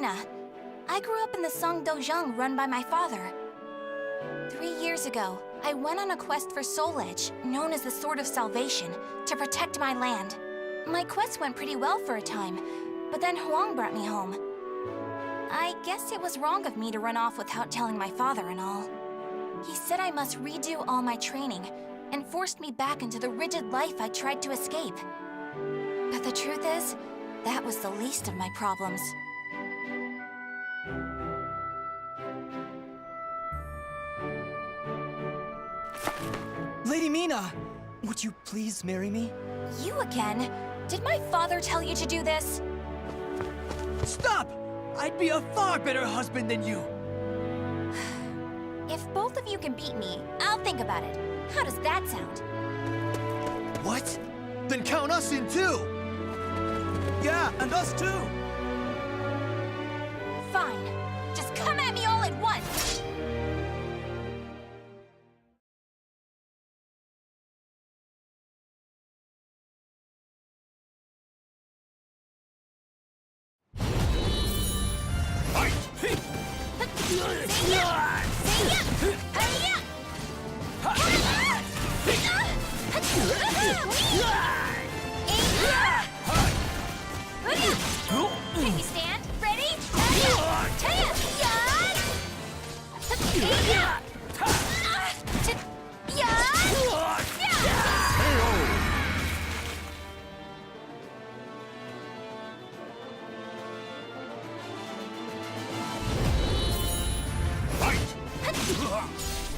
Mina. I grew up in the Song Dojang run by my father. 3 years ago, I went on a quest for Soul Edge, known as the Sword of Salvation, to protect my land. My quest went pretty well for a time, but then Huang brought me home. I guess it was wrong of me to run off without telling my father and all. He said I must redo all my training, and forced me back into the rigid life I tried to escape. But the truth is, that was the least of my problems. Lady Mina! Would you please marry me? You again? Did my father tell you to do this? Stop! I'd be a far better husband than you! If both of you can beat me, I'll think about it. How does that sound? What? Then count us in too! Yeah, and us too! Fine. Just come at me all at once! Can you stand? Ready?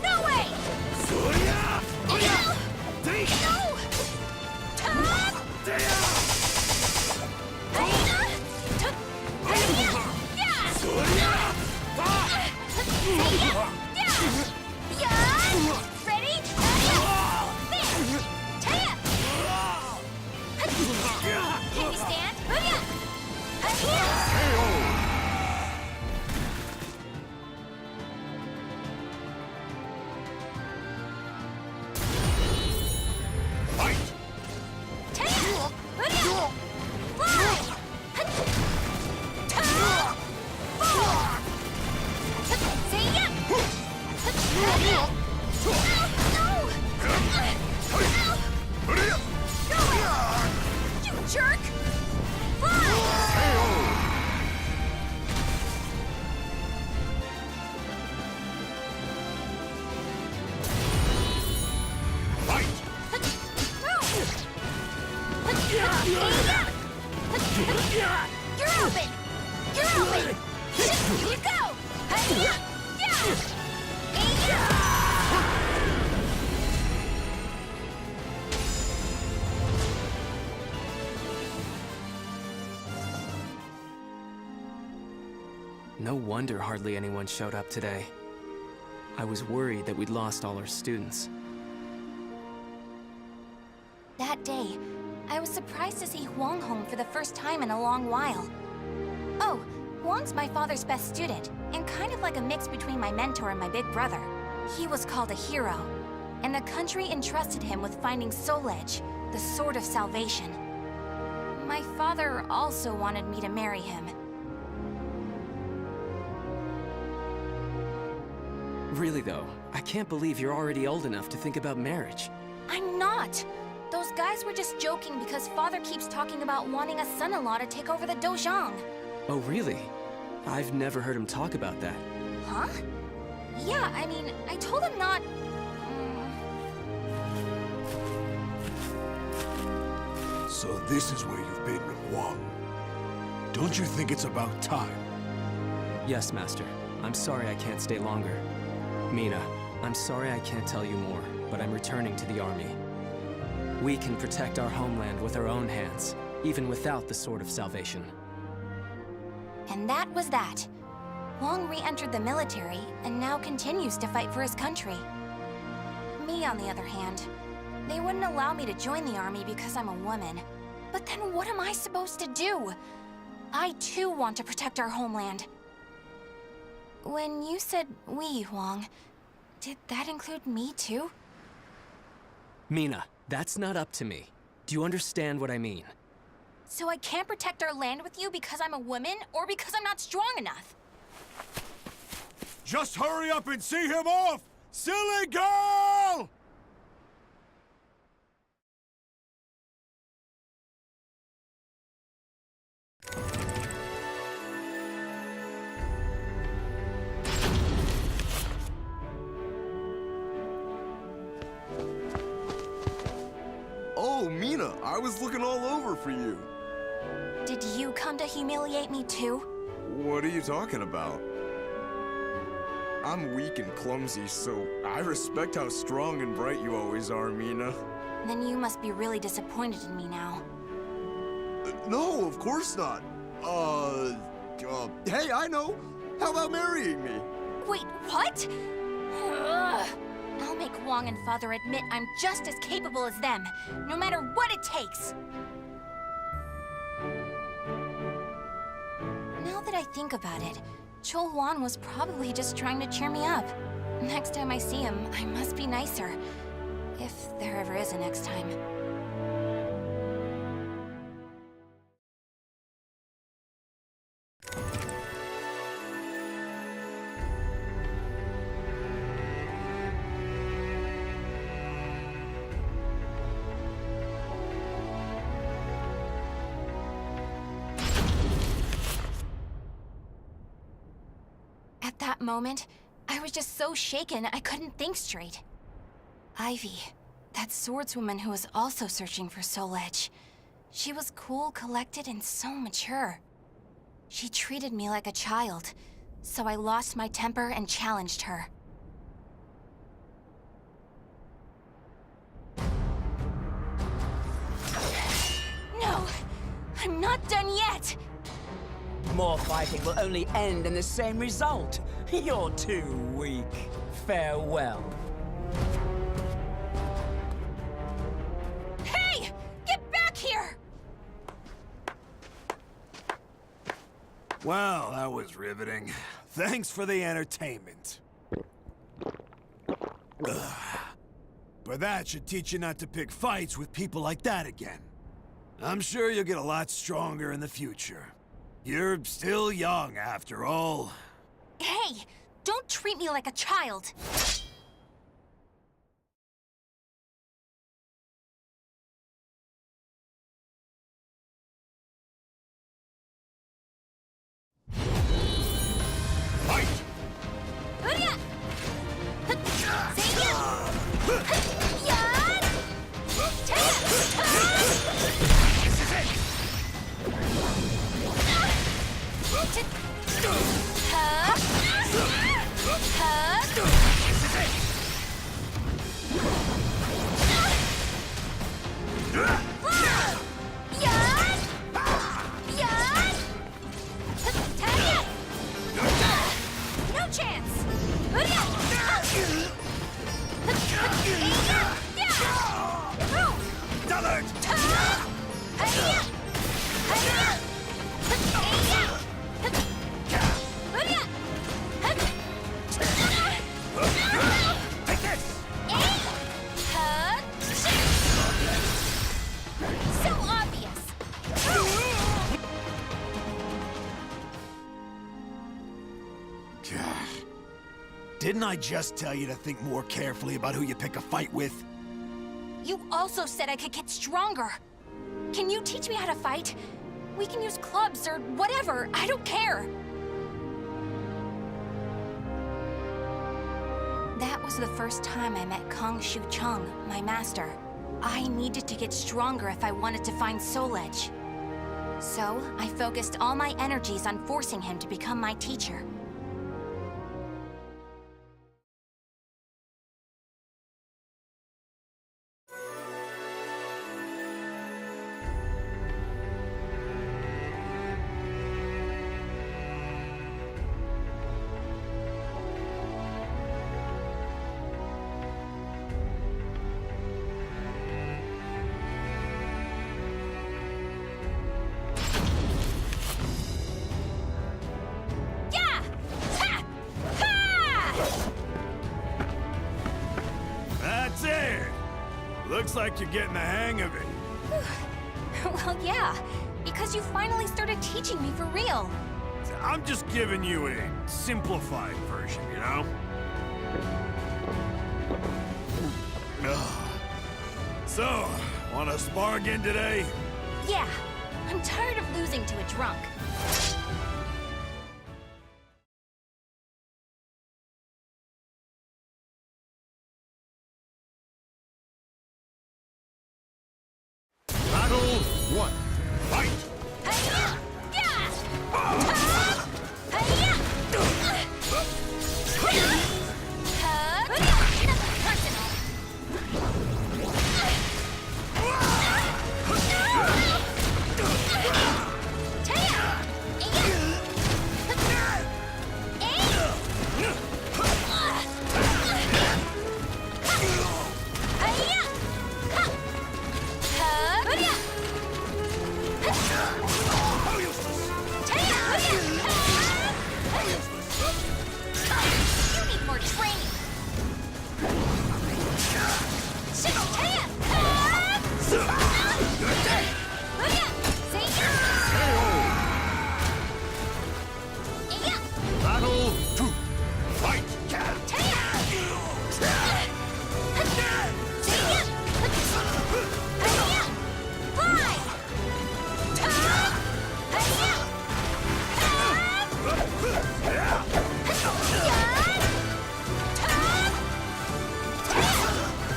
No way! Ready? Can you stand? You jerk! You're open! You're open! Here you go! No wonder hardly anyone showed up today. I was worried that we'd lost all our students. That day, I was surprised to see Huang home for the first time in a long while. Oh, Huang's my father's best student, and kind of like a mix between my mentor and my big brother. He was called a hero, and the country entrusted him with finding Soul Edge, the Sword of Salvation. My father also wanted me to marry him. Really though, I can't believe you're already old enough to think about marriage. I'm not! Those guys were just joking because father keeps talking about wanting a son-in-law to take over the Dojang. Oh really? I've never heard him talk about that. Huh? Yeah, I mean, I told him not... So this is where you've been with Huang. Don't you think it's about time? Yes, Master. I'm sorry I can't stay longer. Mina, I'm sorry I can't tell you more, but I'm returning to the army. We can protect our homeland with our own hands, even without the Sword of Salvation. And that was that. Huang re-entered the military, and now continues to fight for his country. Me, on the other hand, they wouldn't allow me to join the army because I'm a woman. But then what am I supposed to do? I too want to protect our homeland. When you said we, Huang, did that include me too? Mina, that's not up to me. Do you understand what I mean? So I can't protect our land with you because I'm a woman or because I'm not strong enough? Just hurry up and see him off! Silly girl! Oh, Mina, I was looking all over for you. Did you come to humiliate me too? What are you talking about? I'm weak and clumsy, so I respect how strong and bright you always are, Mina. Then you must be really disappointed in me now. No, of course not. Hey, I know. How about marrying me? Wait, what? Ugh. I'll make Wong and Father admit I'm just as capable as them, no matter what it takes. Now that I think about it, Chol Wan was probably just trying to cheer me up. Next time I see him, I must be nicer. If there ever is a next time. At that moment, I was just so shaken I couldn't think straight. Ivy, that swordswoman who was also searching for Soul Edge. She was cool, collected, and so mature. She treated me like a child, so I lost my temper and challenged her. No! I'm not done yet! More fighting will only end in the same result. You're too weak. Farewell. Hey! Get back here! Well, that was riveting. Thanks for the entertainment. Ugh. But that should teach you not to pick fights with people like that again. I'm sure you'll get a lot stronger in the future. You're still young, after all. Hey! Don't treat me like a child! Fight! Urya! Seiya! Yan! Taya! This is it! This is it! No chance! Alert! Take this! So obvious! Didn't I just tell you to think more carefully about who you pick a fight with? You also said I could get stronger. Can you teach me how to fight? We can use clubs or whatever, I don't care. That was the first time I met Kong Shu Chung, my master. I needed to get stronger if I wanted to find Soul Edge. So, I focused all my energies on forcing him to become my teacher. That's it! Looks like you're getting the hang of it. Well, yeah, because you finally started teaching me for real. I'm just giving you a simplified version, you know? Ugh. So, wanna spar again today? Yeah, I'm tired of losing to a drunk. Battle 1. Fight! Hi-ya! Yeah! Ta! Hi-ya! Hug! Nothing personal. Ta-ya! Hi-ya! Ha! Hug! How useless! You need more training. Battle 2. Fight!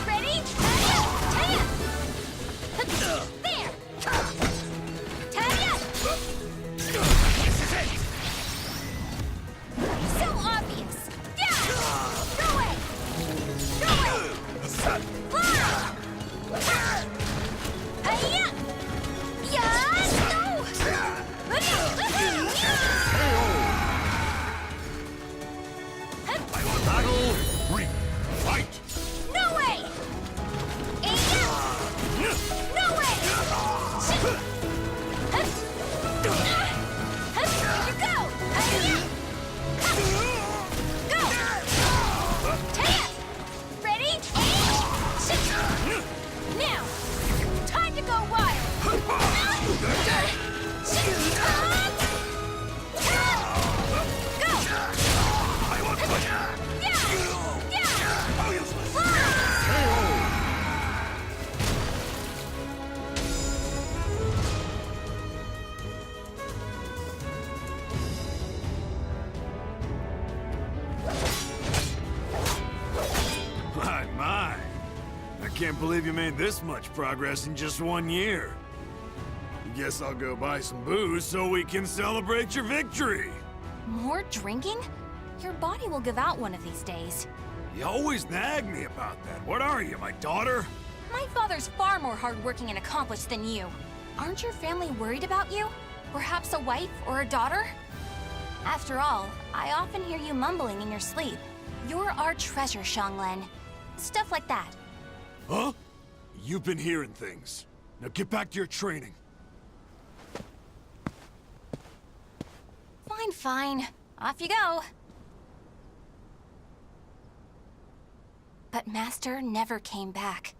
Ready? There! Taya! So obvious! Yeah! Go away! Go away! Hiya! Yes! No! Battle 3. Fight! No way! No way! Here you go! Go! Taya! Ready? Now! Time to go wild! Go! My. I can't believe you made this much progress in just 1 year. Guess I'll go buy some booze so we can celebrate your victory. More drinking? Your body will give out one of these days. You always nag me about that. What are you, my daughter? My father's far more hardworking and accomplished than you. Aren't your family worried about you? Perhaps a wife or a daughter? After all, I often hear you mumbling in your sleep. You're our treasure, Xianglen. Stuff like that. Huh? You've been hearing things. Now get back to your training. Fine, fine. Off you go. But Master never came back.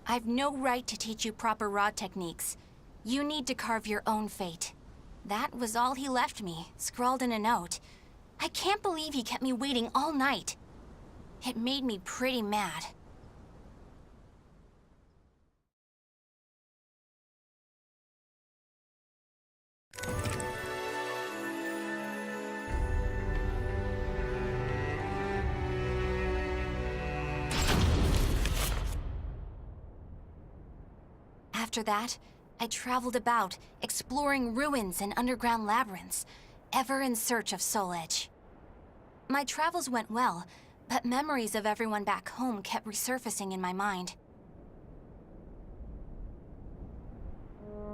I've no right to teach you proper rod techniques. You need to carve your own fate. That was all he left me, scrawled in a note. I can't believe he kept me waiting all night. It made me pretty mad. After that, I traveled about, exploring ruins and underground labyrinths, ever in search of Soul Edge. My travels went well, but memories of everyone back home kept resurfacing in my mind.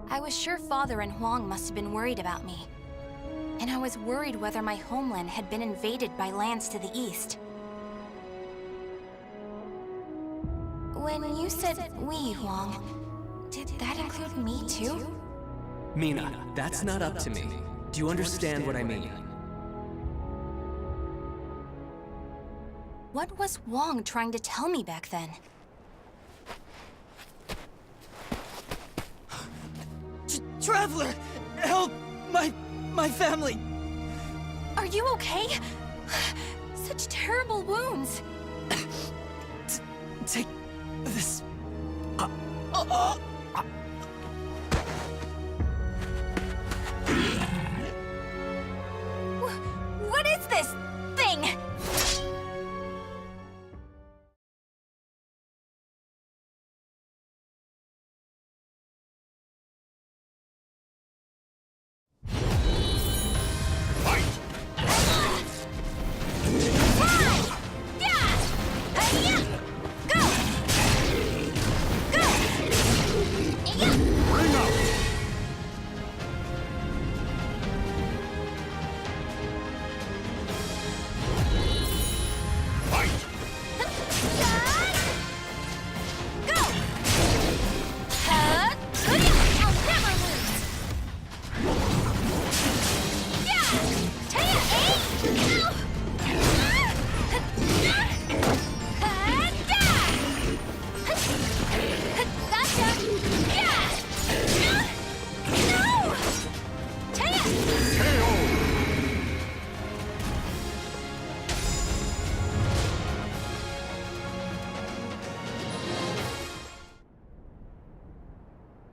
I was sure Father and Huang must have been worried about me. And I was worried whether my homeland had been invaded by lands to the east. When you said we, Huang, did that include me too? Mina, that's not up to me. Do you understand what I mean? What was Huang trying to tell me back then? Traveler! Help! My family! Are you okay? Such terrible wounds. Take this. What is this thing?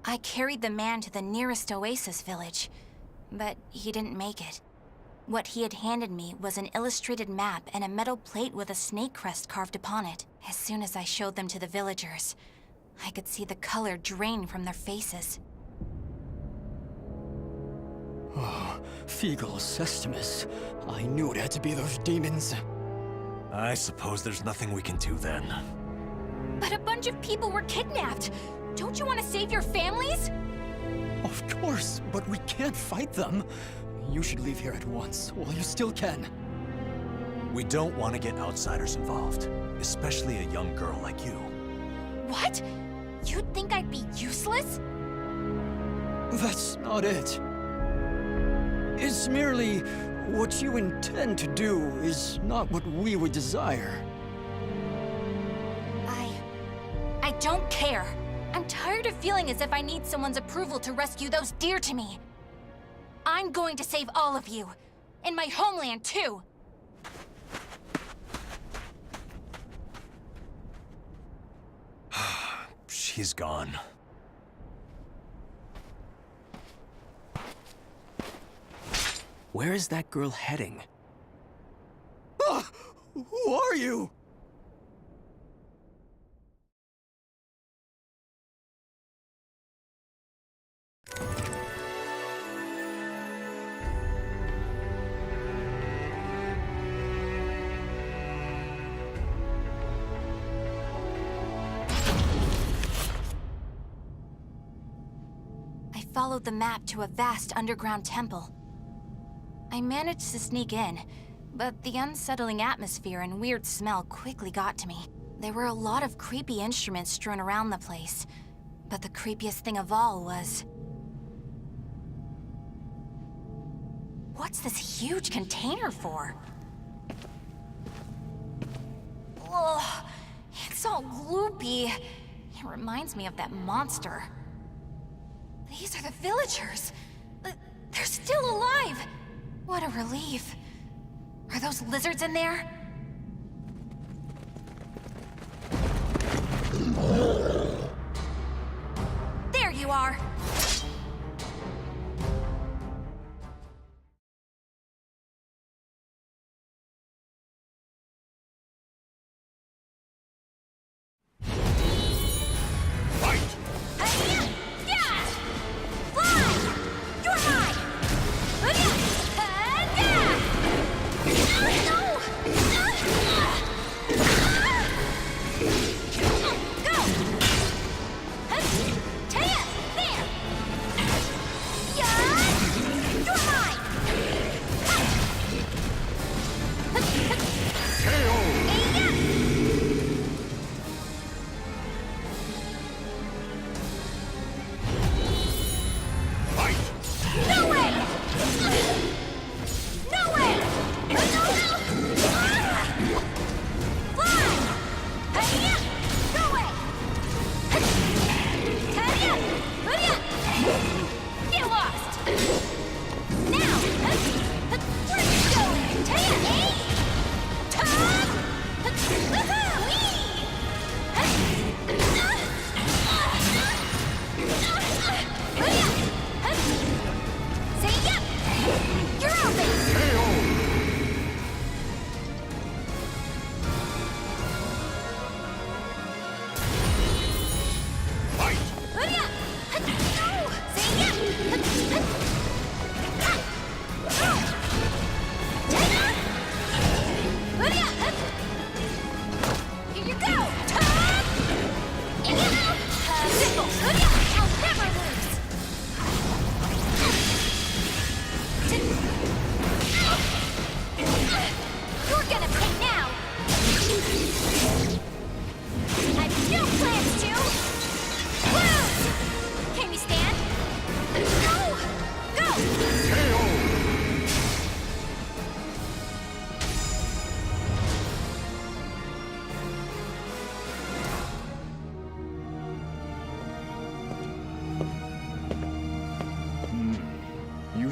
I carried the man to the nearest oasis village, but he didn't make it. What he had handed me was an illustrated map and a metal plate with a snake crest carved upon it. As soon as I showed them to the villagers, I could see the color drain from their faces. Oh, Feegle Sestimus. I knew it had to be those demons. I suppose there's nothing we can do then. But a bunch of people were kidnapped! Don't you want to save your families? Of course, but we can't fight them. You should leave here at once, while you still can. We don't want to get outsiders involved, especially a young girl like you. What? You'd think I'd be useless? That's not it. It's merely what you intend to do is not what we would desire. I don't care. I'm tired of feeling as if I need someone's approval to rescue those dear to me. I'm going to save all of you. And my homeland, too. She's gone. Where is that girl heading? Ah! Who are you? I followed the map to a vast underground temple. I managed to sneak in, but the unsettling atmosphere and weird smell quickly got to me. There were a lot of creepy instruments strewn around the place, but the creepiest thing of all was... What's this huge container for? Ugh, it's all gloopy. It reminds me of that monster. These are the villagers. They're still alive. What a relief. Are those lizards in there? There you are. No!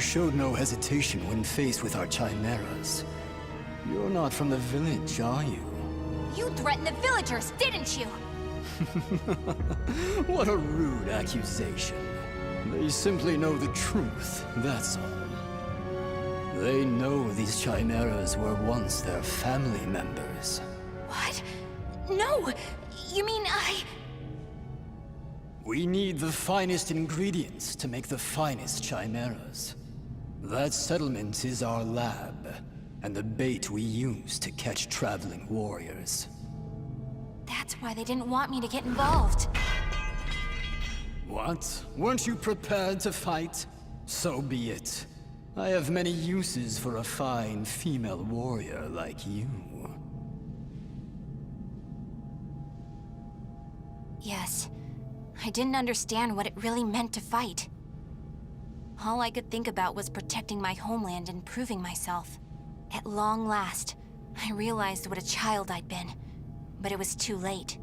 showed no hesitation when faced with our chimeras. You're not from the village, are you? You threatened the villagers, didn't you? What a rude accusation. They simply know the truth, that's all. They know these chimeras were once their family members. What? No! You mean We need the finest ingredients to make the finest chimeras. That settlement is our lab, and the bait we use to catch traveling warriors. That's why they didn't want me to get involved. What? Weren't you prepared to fight? So be it. I have many uses for a fine female warrior like you. Yes. I didn't understand what it really meant to fight. All I could think about was protecting my homeland and proving myself. At long last, I realized what a child I'd been, but it was too late.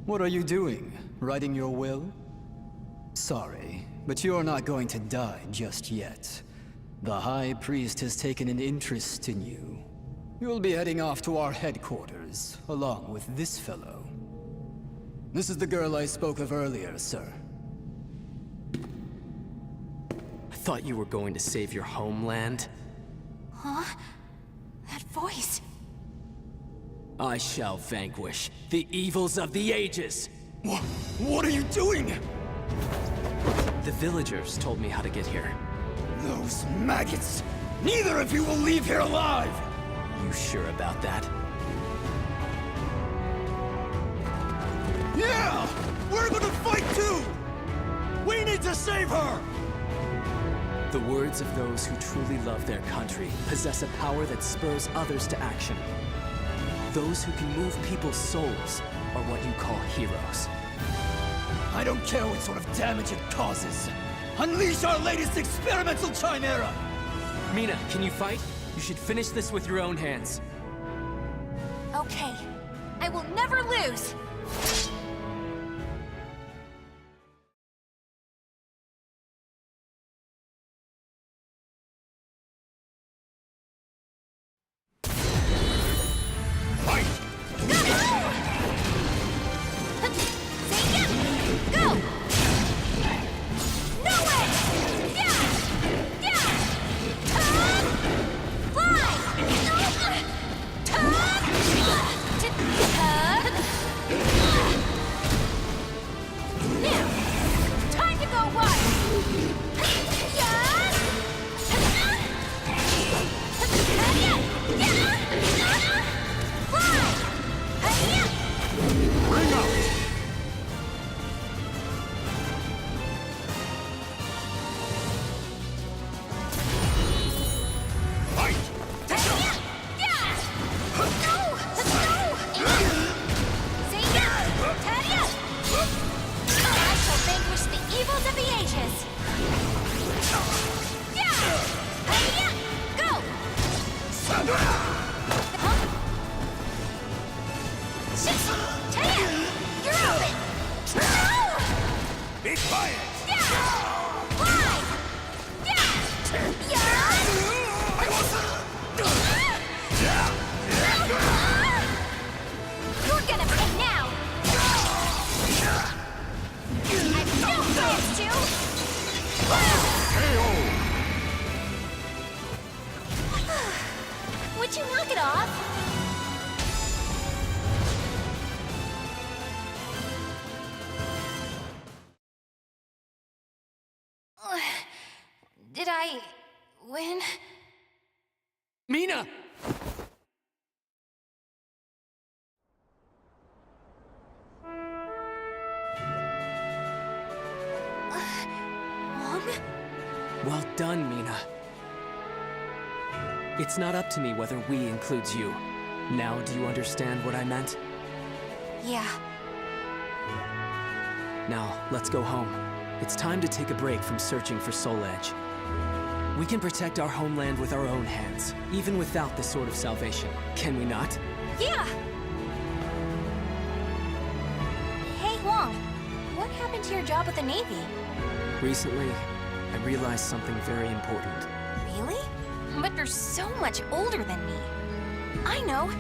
What are you doing? Writing your will? Sorry, but you're not going to die just yet. The High Priest has taken an interest in you. You'll be heading off to our headquarters, along with this fellow. This is the girl I spoke of earlier, sir. I thought you were going to save your homeland. Huh? That voice. I shall vanquish the evils of the ages! What are you doing? The villagers told me how to get here. Those maggots! Neither of you will leave here alive! You sure about that? Yeah! We're gonna fight too! We need to save her! The words of those who truly love their country possess a power that spurs others to action. Those who can move people's souls are what you call heroes. I don't care what sort of damage it causes. Unleash our latest experimental chimera! Mina, can you fight? You should finish this with your own hands. Okay. I will never lose! Be quiet! You're gonna pay now! I've no plans to! Would you knock it off? Did I win? Mina! Mom? Well done, Mina. It's not up to me whether we includes you. Now do you understand what I meant? Yeah. Now, let's go home. It's time to take a break from searching for Soul Edge. We can protect our homeland with our own hands, even without the Sword of Salvation. Can we not? Yeah! Hey, Huang. What happened to your job with the Navy? Recently, I realized something very important. Really? But you're so much older than me. I know.